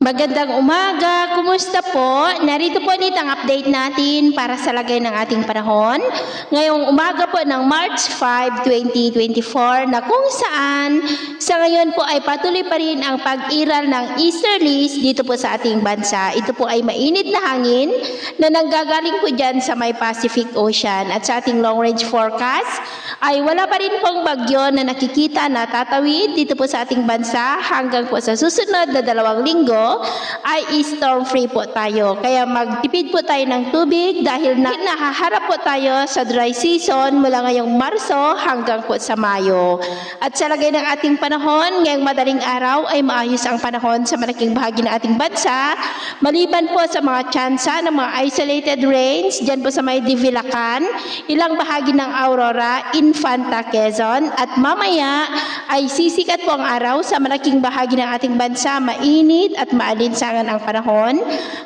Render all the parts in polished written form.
Magandang umaga, kumusta po? Narito po ulit ang update natin para sa lagay ng ating panahon. Ngayong umaga po ng March 5, 2024 na kung saan sa ngayon po ay patuloy pa rin ang pag-iral ng easterlies dito po sa ating bansa. Ito po ay mainit na hangin na nanggagaling po dyan sa may Pacific Ocean. At sa ating long range forecast ay wala pa rin pong bagyo na nakikita na tatawid dito po sa ating bansa hanggang po sa susunod na 2 linggo ay storm free po tayo. Kaya magtipid po tayo ng tubig dahil nahaharap po tayo sa dry season mula ngayong Marso hanggang po sa Mayo. At sa lagay ng ating panahon, ngayong madaling araw ay maayos ang panahon sa malaking bahagi ng ating bansa. Maliban po sa mga tsansa ng mga isolated rains, dyan po sa may Divilacan, ilang bahagi ng Aurora, Infanta, Quezon, at mamaya ay sisikat po ang araw sa malaking bahagi ng ating bansa, mainit at maalinsangan ang panahon.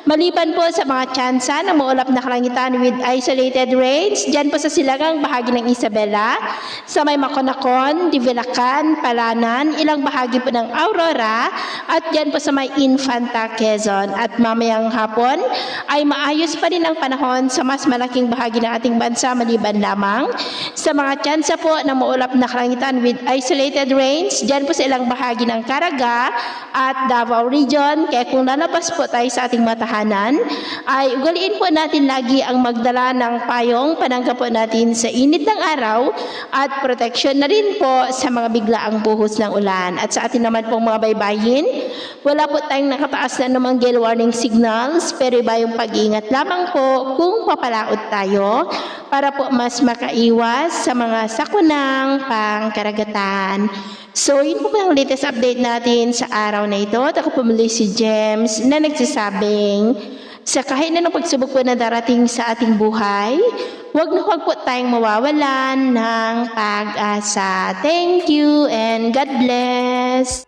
Maliban po sa mga tsansa ng maulap na kalangitan with isolated rains, dyan po sa silangang bahagi ng Isabela, sa may Maconacon, Divilacan, Palanan, ilang bahagi po ng Aurora, at dyan po sa may Infanta, Quezon. At mamayang hapon ay maayos pa rin ang panahon sa mas malaking bahagi ng ating bansa, maliban lamang sa mga tsansa po ng maulap na kalangitan with isolated rains, dyan po sa ilang bahagi ng Caraga at Davao Region. Kaya kung lalabas po tayo sa ating matahanan, ay ugaliin po natin lagi ang magdala ng payong panangga po natin sa init ng araw at proteksyon na rin po sa mga biglaang buhos ng ulan. At sa atin naman pong mga baybayin, wala po tayong nakataas na namang gale warning signals, pero iba yung pag-iingat lamang po kung papalaot tayo para po mas makaiwas sa mga sakunang pangkaragatan. So, yun po ang latest update natin sa araw na ito. At ako pumuli si James na nagsasabing sa kahit na pagsubok po na darating sa ating buhay, huwag po tayong mawawalan ng pag-asa. Thank you and God bless.